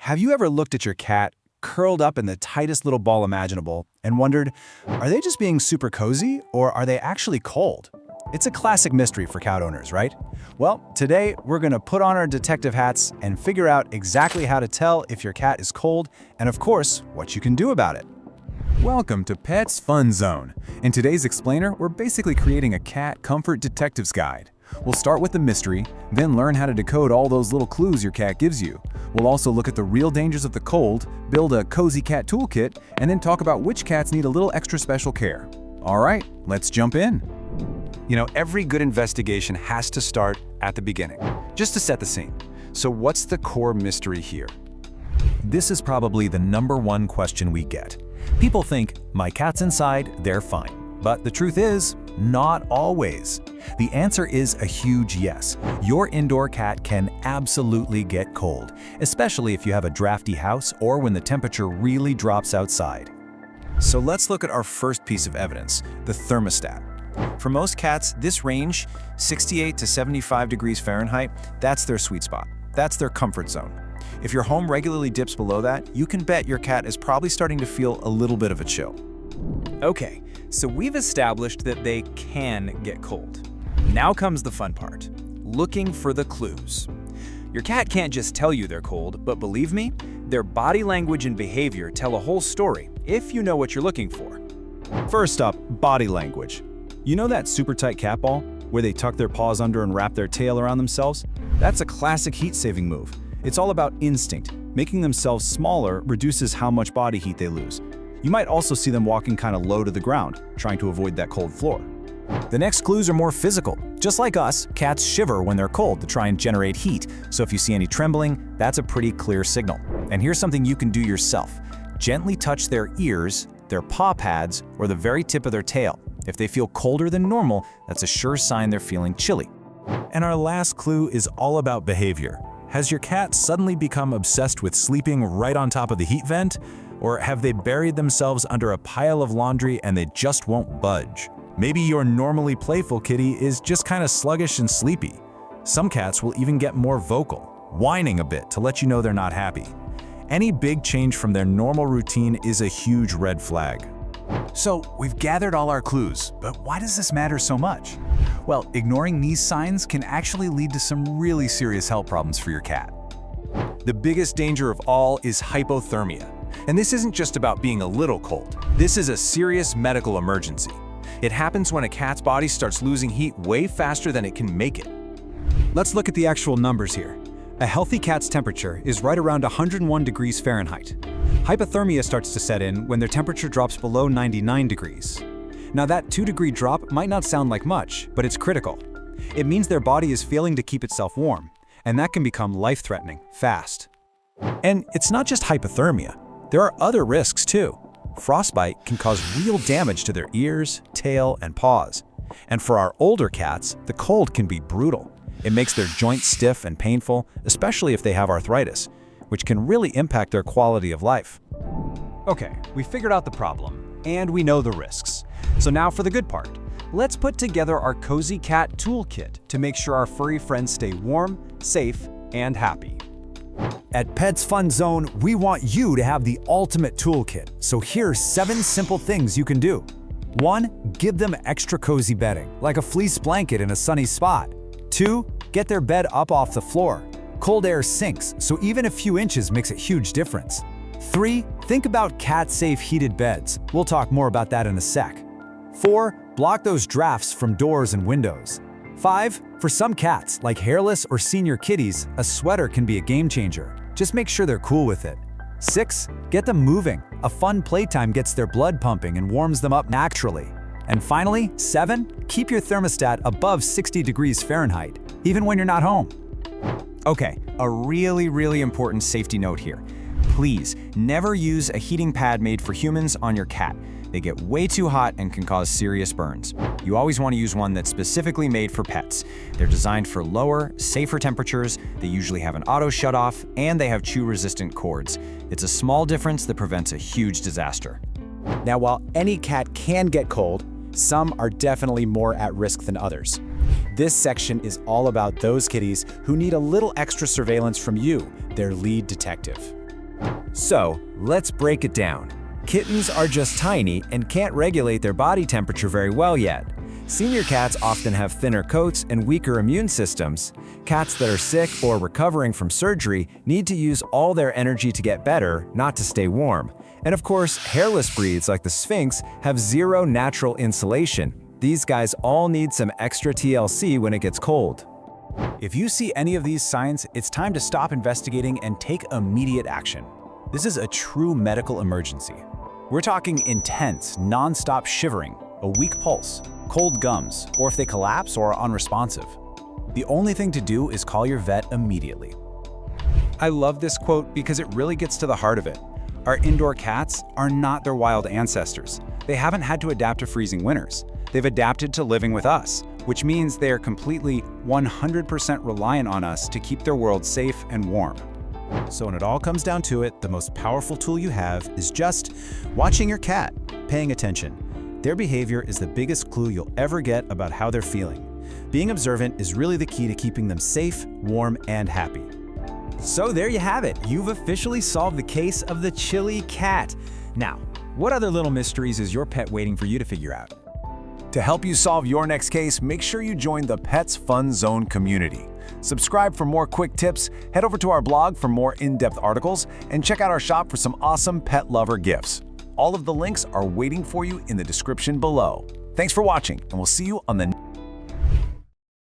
Have you ever looked at your cat curled up in the tightest little ball imaginable and wondered, are they just being super cozy or are they actually cold? It's a classic mystery for cat owners, right? Well, today we're going to put on our detective hats and figure out exactly how to tell if your cat is cold and, of course, what you can do about it. Welcome to Pet's Fun Zone. In today's explainer, we're basically creating a cat comfort detective's guide. We'll start with the mystery, then learn how to decode all those little clues your cat gives you. We'll also look at the real dangers of the cold, build a cozy cat toolkit, and then talk about which cats need a little extra special care. All right, let's jump in. You know, every good investigation has to start at the beginning, just to set the scene. So what's the core mystery here? This is probably the #1 question we get. People think, my cat's inside, they're fine. But the truth is, not always. The answer is a huge yes. Your indoor cat can absolutely get cold, especially if you have a drafty house or when the temperature really drops outside. So let's look at our first piece of evidence, the thermostat. For most cats, this range, 68 to 75 degrees Fahrenheit, that's their sweet spot. That's their comfort zone. If your home regularly dips below that, you can bet your cat is probably starting to feel a little bit of a chill. Okay, so we've established that they can get cold. Now comes the fun part, looking for the clues. Your cat can't just tell you they're cold, but believe me, their body language and behavior tell a whole story if you know what you're looking for. First up, body language. You know that super tight cat ball, where they tuck their paws under and wrap their tail around themselves? That's a classic heat-saving move. It's all about instinct. Making themselves smaller reduces how much body heat they lose. You might also see them walking kind of low to the ground, trying to avoid that cold floor. The next clues are more physical. Just like us, cats shiver when they're cold to try and generate heat, so if you see any trembling, that's a pretty clear signal. And here's something you can do yourself. Gently touch their ears, their paw pads, or the very tip of their tail. If they feel colder than normal, that's a sure sign they're feeling chilly. And our last clue is all about behavior. Has your cat suddenly become obsessed with sleeping right on top of the heat vent? Or have they buried themselves under a pile of laundry and they just won't budge? Maybe your normally playful kitty is just kind of sluggish and sleepy. Some cats will even get more vocal, whining a bit to let you know they're not happy. Any big change from their normal routine is a huge red flag. So, we've gathered all our clues, but why does this matter so much? Well, ignoring these signs can actually lead to some really serious health problems for your cat. The biggest danger of all is hypothermia. And this isn't just about being a little cold. This is a serious medical emergency. It happens when a cat's body starts losing heat way faster than it can make it. Let's look at the actual numbers here. A healthy cat's temperature is right around 101 degrees Fahrenheit. Hypothermia starts to set in when their temperature drops below 99 degrees. Now that 2-degree drop might not sound like much, but it's critical. It means their body is failing to keep itself warm, and that can become life-threatening fast. And it's not just hypothermia. There are other risks too. Frostbite can cause real damage to their ears, tail, and paws. And for our older cats, the cold can be brutal. It makes their joints stiff and painful, especially if they have arthritis, which can really impact their quality of life. Okay, we figured out the problem, and we know the risks. So now for the good part. Let's put together our Cozy Cat Toolkit to make sure our furry friends stay warm, safe, and happy. At Pet's Fun Zone, we want you to have the ultimate toolkit. So here's 7 simple things you can do. 1. Give them extra cozy bedding, like a fleece blanket in a sunny spot. 2. Get their bed up off the floor. Cold air sinks, so even a few inches makes a huge difference. 3. Think about cat-safe heated beds. We'll talk more about that in a sec. 4. Block those drafts from doors and windows. 5. For some cats, like hairless or senior kitties, a sweater can be a game changer. Just make sure they're cool with it. 6. Get them moving. A fun playtime gets their blood pumping and warms them up naturally. And finally, 7. Keep your thermostat above 60 degrees Fahrenheit, even when you're not home. Okay, a really important safety note here. Please, never use a heating pad made for humans on your cat. They get way too hot and can cause serious burns. You always want to use one that's specifically made for pets. They're designed for lower, safer temperatures, they usually have an auto shutoff, and they have chew-resistant cords. It's a small difference that prevents a huge disaster. Now, while any cat can get cold, some are definitely more at risk than others. This section is all about those kitties who need a little extra surveillance from you, their lead detective. So, let's break it down. Kittens are just tiny and can't regulate their body temperature very well yet. Senior cats often have thinner coats and weaker immune systems. Cats that are sick or recovering from surgery need to use all their energy to get better, not to stay warm. And of course, hairless breeds like the Sphinx have zero natural insulation. These guys all need some extra TLC when it gets cold. If you see any of these signs, it's time to stop investigating and take immediate action. This is a true medical emergency. We're talking intense, non-stop shivering, a weak pulse, cold gums, or if they collapse or are unresponsive. The only thing to do is call your vet immediately. I love this quote because it really gets to the heart of it. Our indoor cats are not their wild ancestors. They haven't had to adapt to freezing winters. They've adapted to living with us, which means they are completely 100% reliant on us to keep their world safe and warm. So when it all comes down to it, the most powerful tool you have is just watching your cat, paying attention. Their behavior is the biggest clue you'll ever get about how they're feeling. Being observant is really the key to keeping them safe, warm, and happy. So there you have it. You've officially solved the case of the chilly cat. Now, what other little mysteries is your pet waiting for you to figure out? To help you solve your next case, make sure you join the Pets Fun Zone community. Subscribe for more quick tips, head over to our blog for more in-depth articles, and check out our shop for some awesome pet lover gifts. All of the links are waiting for you in the description below. Thanks for watching, and we'll see you on the